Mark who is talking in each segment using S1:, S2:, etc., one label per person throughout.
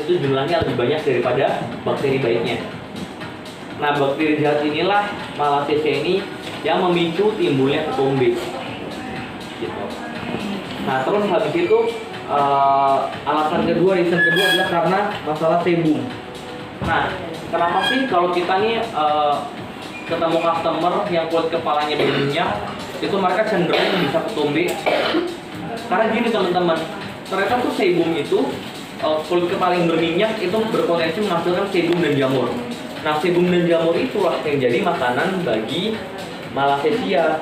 S1: itu jumlahnya lebih banyak daripada bakteri baiknya. Nah, bakteri jahat inilah Malassezia ini yang memicu timbulnya ketombe. Gitu. Nah, terus habis itu alasan kedua, reason kedua adalah karena masalah sebum. Nah, kenapa sih kalau kita nih ketemu customer yang kulit kepalanya berminyak, itu mereka cenderung bisa ketombe? Karena gini teman-teman, ternyata tuh sebum itu kulit kepala yang berminyak itu berpotensi menghasilkan sebum dan jamur. Nah, sebum dan jamur itulah yang jadi makanan bagi Malassezia.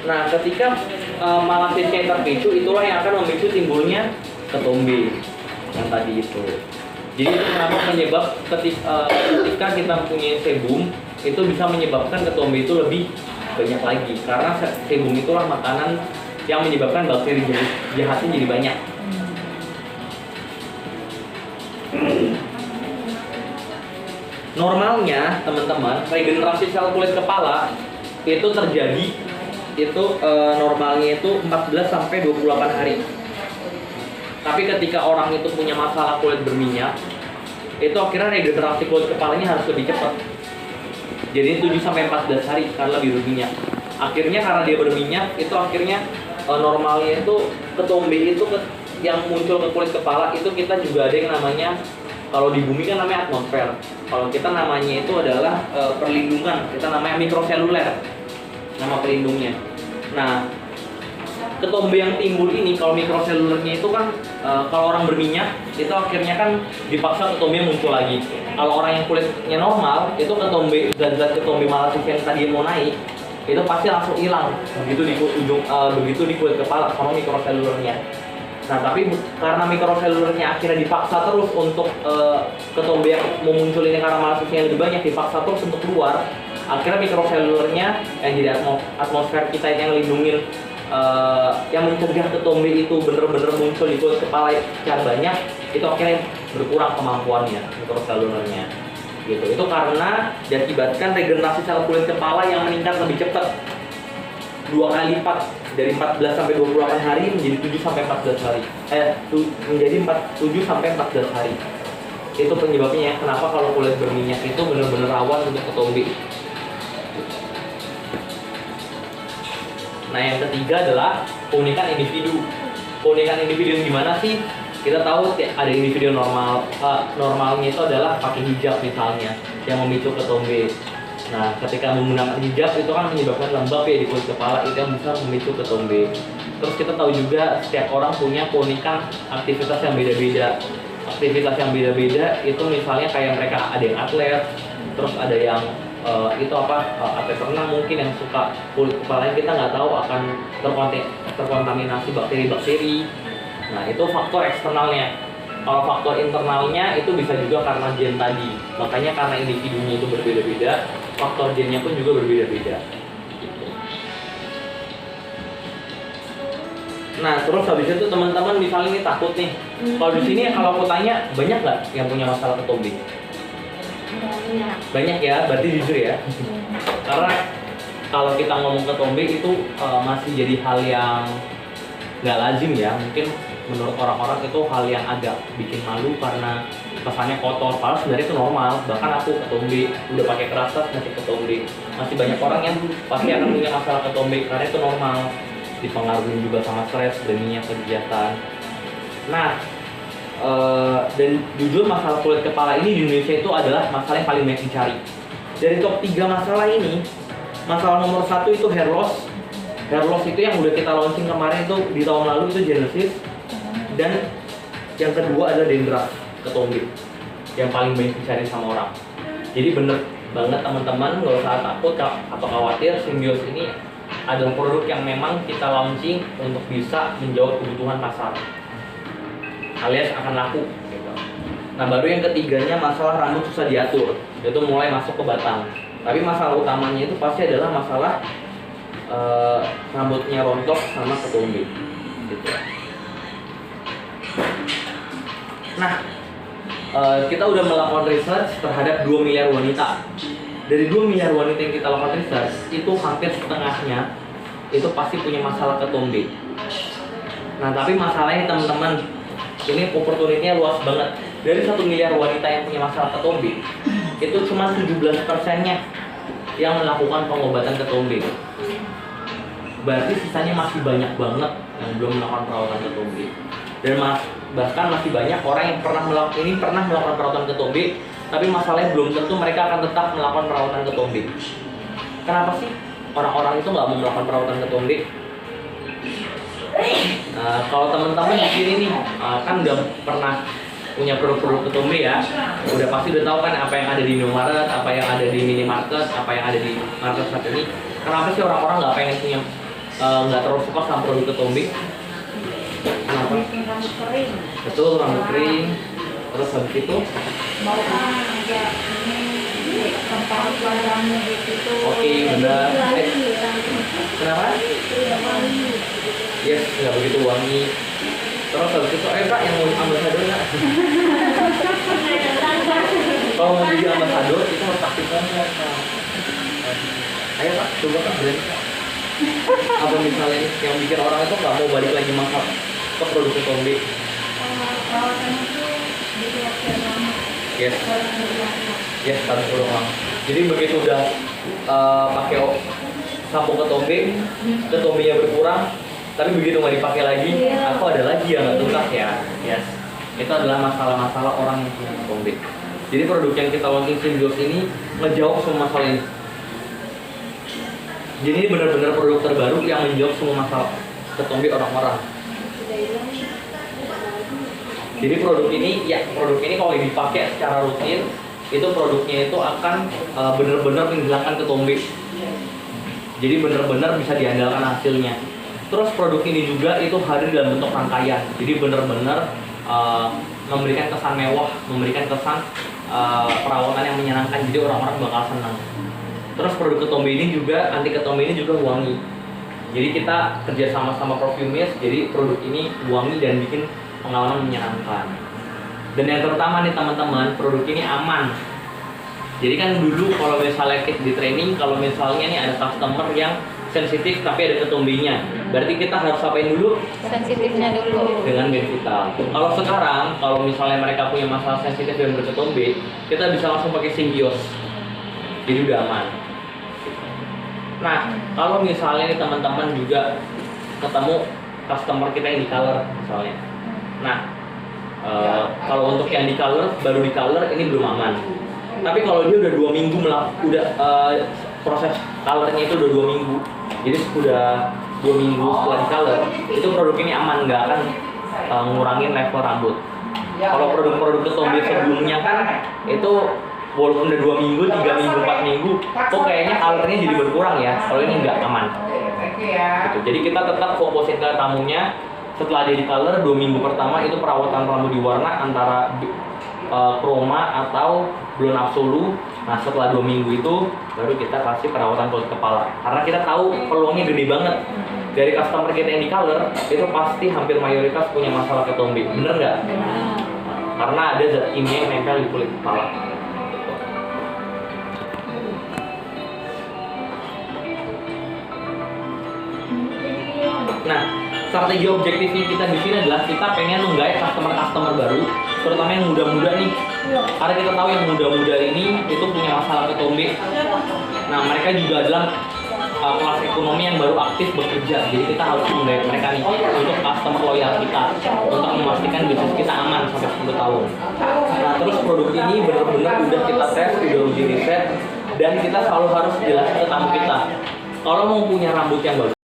S1: Nah, ketika Malassezia terpicu, itulah yang akan memicu timbulnya ketombe yang tadi itu. Jadi itu kenapa penyebab ketika kita mempunyai sebum itu bisa menyebabkan ketombe itu lebih banyak lagi, karena sebum itulah makanan yang menyebabkan bakteri jahatnya jadi banyak. Normalnya teman-teman, regenerasi sel kulit kepala itu terjadi normalnya itu 14 sampai 28 hari. Tapi ketika orang itu punya masalah kulit berminyak, itu akhirnya regenerasi kulit kepalanya harus lebih cepat. Jadi 7 sampai 14 hari karena lebih berminyak. Akhirnya karena dia berminyak, itu akhirnya normalnya itu ketombe itu yang muncul ke kulit kepala itu kita juga ada yang namanya, kalau di bumi kan namanya atmosfer. Kalau kita namanya itu adalah perlindungan, kita namanya mikroseluler, nama pelindungnya. Nah, ketombe yang timbul ini, kalau mikroselulernya itu kan kalau orang berminyak, itu akhirnya kan dipaksa ketombe muncul lagi. Kalau orang yang kulitnya normal, itu ketombe, zat-zat ketombe Malassezia yang tadi mau naik, itu pasti langsung hilang begitu di kulit kepala sama mikroselulernya. Nah, tapi karena mikroselulernya akhirnya dipaksa terus untuk ketombe yang mau muncul ini karena Malassezia yang lebih banyak dipaksa terus untuk keluar, akhirnya mikroselulernya yang jadi atmosfer kita yang lindungin yang mencegah ketombe itu bener-bener muncul di kulit kepala secara banyak, itu akhirnya berkurang kemampuannya mikroselulernya. Gitu. Itu karena diakibatkan regenerasi sel kulit kepala yang meningkat lebih cepat, 2 kali lipat, dari 14 sampai 28 hari menjadi 7 sampai 14 hari. Menjadi 7 sampai 14 hari. Itu penyebabnya ya, kenapa kalau kulit berminyak itu benar-benar rawan untuk ketombe. Nah, yang ketiga adalah keunikan individu. Keunikan individu yang gimana sih? Kita tahu ada individu normalnya itu adalah pakai hijab misalnya, yang memicu ketombe. Nah, ketika menggunakan hijab itu kan menyebabkan lembab ya di kulit kepala, itu yang bisa memicu ketombe. Terus kita tahu juga setiap orang punya keunikan aktivitas yang beda-beda. Aktivitas yang beda-beda itu misalnya kayak mereka ada yang atlet, terus ada yang atlet renang mungkin yang suka kulit kepalanya kita nggak tahu akan terkontaminasi bakteri-bakteri. Nah, itu faktor eksternalnya. Kalau faktor internalnya itu bisa juga karena gen tadi. Makanya karena individunya itu berbeda-beda, faktor gennya pun juga berbeda-beda. Gitu. Nah, terus habis itu teman-teman misalnya ini takut nih. Kalau di sini kalau aku tanya, banyak nggak yang punya masalah ketombe? Banyak ya, berarti jujur ya. Karena kalau kita ngomong ketombe itu masih jadi hal yang nggak lazim ya. Mungkin menurut orang-orang itu hal yang agak bikin malu karena kesannya kotor, padahal sebenarnya itu normal. Bahkan aku ketombe, udah pakai kerasat masih ketombe. Masih banyak orang yang pasti akan punya masalah ketombe karena itu normal. Dipengaruhi juga sama stres, deninya kegiatan. Nah, dan jujur masalah kulit kepala ini di Indonesia itu adalah masalah yang paling banyak dicari. Dari top 3 masalah ini, masalah nomor 1 itu hair loss. Hair loss itu yang udah kita launching kemarin itu di tahun lalu itu Genesis. Dan yang kedua adalah dandruff, ketombe, yang paling banyak dicari sama orang. Jadi bener banget teman-teman, nggak usah takut atau khawatir. Symbiosis ini adalah produk yang memang kita launching untuk bisa menjawab kebutuhan pasar, alias akan laku gitu. Nah, baru yang ketiganya masalah rambut susah diatur, itu mulai masuk ke batang. Tapi masalah utamanya itu pasti adalah masalah rambutnya rontok sama ketombe gitu. Nah, kita udah melakukan research terhadap 2 miliar wanita. Dari 2 miliar wanita yang kita lakukan research, itu hampir setengahnya itu pasti punya masalah ketombe. Nah, tapi masalahnya teman-teman, ini opportunity-nya luas banget. dari 1 miliar wanita yang punya masalah ketombe, itu cuma 17%-nya yang melakukan pengobatan ketombe. Berarti sisanya masih banyak banget yang belum melakukan perawatan ketombe. Dan bahkan masih banyak orang yang pernah melakukan perawatan ketombe, tapi masalahnya belum tentu mereka akan tetap melakukan perawatan ketombe. Kenapa sih orang-orang itu nggak mau melakukan perawatan ketombe? Kalau teman-teman di sini nih kan udah pernah punya produk-produk ketombe ya, udah pasti udah tahu kan apa yang ada di Indomaret, apa yang ada di minimarket, apa yang ada di market saat ini. Kenapa sih orang-orang nggak pengen punya, nggak terlalu suka sama produk ketombe? Kenapa?
S2: Rambut kering.
S1: Betul, rambut kering. Terus habis itu?
S2: Mau agak ini tempat warnanya gitu.
S1: Oke, benar. Kenapa? Yes, nggak begitu wangi. Terus habis itu, Kak, yang mau ambasador nggak? Kalau mau jadi ambasador itu harus aktif banget, Kak. Ayo Pak, coba Kak brand. Apa misalnya yang bikin orang itu nggak mau balik lagi masak ke produk ketombe?
S2: Perawatannya itu dibuat lama.
S1: Yes. Yes, harus ulang. Jadi begitu udah pakai sampo ketombenya berkurang, tapi begitu nggak dipakai lagi, aku ada lagi yang nggak tuntas ya. Yes. Itu adalah masalah-masalah orang yang punya ketombe. Jadi produk yang kita launching Symbiose ini ngejawab semua masalah ini. Jadi ini benar-benar produk terbaru yang menjawab semua masalah ketombe orang-orang. Jadi produk ini kalau dipakai secara rutin, itu produknya itu akan benar-benar menghilangkan ketombe. Jadi benar-benar bisa diandalkan hasilnya. Terus produk ini juga itu hadir dalam bentuk rangkaian. Jadi benar-benar memberikan kesan mewah, memberikan kesan perawatan yang menyenangkan. Jadi orang-orang bakal senang. Terus produk ketombe ini juga, anti ketombe ini juga wangi. Jadi kita kerja sama Perfumeist, jadi produk ini wangi dan bikin pengalaman menyenangkan. Dan yang terutama nih teman-teman, produk ini aman. Jadi kan dulu kalau misalnya kita di training, kalau misalnya nih ada customer yang sensitif tapi ada ketombenya, berarti kita harus apain dulu?
S2: Sensitifnya dulu.
S1: Dengan Benvital. Kalau sekarang, kalau misalnya mereka punya masalah sensitif dan berketombe, kita bisa langsung pakai Symbiose. Jadi udah aman. Nah, kalau misalnya nih teman-teman juga ketemu customer kita yang di color misalnya. Nah, kalau untuk yang di color, baru di color ini belum aman. Tapi kalau dia udah 2 minggu proses colornya itu udah 2 minggu. Jadi udah 2 minggu setelah di color, itu produk ini aman, nggak akan ngurangin level rambut. Kalau produk-produk ketombe sebelumnya kan itu walaupun udah 2 minggu, 3 minggu, 4 minggu, kok kayaknya colornya jadi berkurang ya. Kalau ini nggak aman. Gitu. Jadi kita tetap fokusin ke tamunya. Setelah dia di color 2 minggu pertama itu perawatan rambut diwarna antara chroma atau blonde absolu. Nah setelah 2 minggu itu baru kita kasih perawatan kulit kepala. Karena kita tahu peluangnya gede banget. Dari customer kita yang di color itu pasti hampir mayoritas punya masalah ketombe. Bener nggak? Karena ada zat kimia yang nempel di kulit kepala. Nah, strategi objektifnya kita di sini adalah kita pengen menggait customer baru, terutama yang muda-muda nih. Karena kita tahu yang muda-muda ini itu punya masalah ketombe. Nah, mereka juga adalah kelas ekonomi yang baru aktif bekerja. Jadi kita harus menggait mereka nih untuk customer loyal kita, untuk memastikan bisnis kita aman sampai 10 tahun. Nah, terus produk ini benar-benar udah kita tes, udah uji riset, dan kita selalu harus jelasin ke tamu kita. Kalau mau punya rambut yang bagus,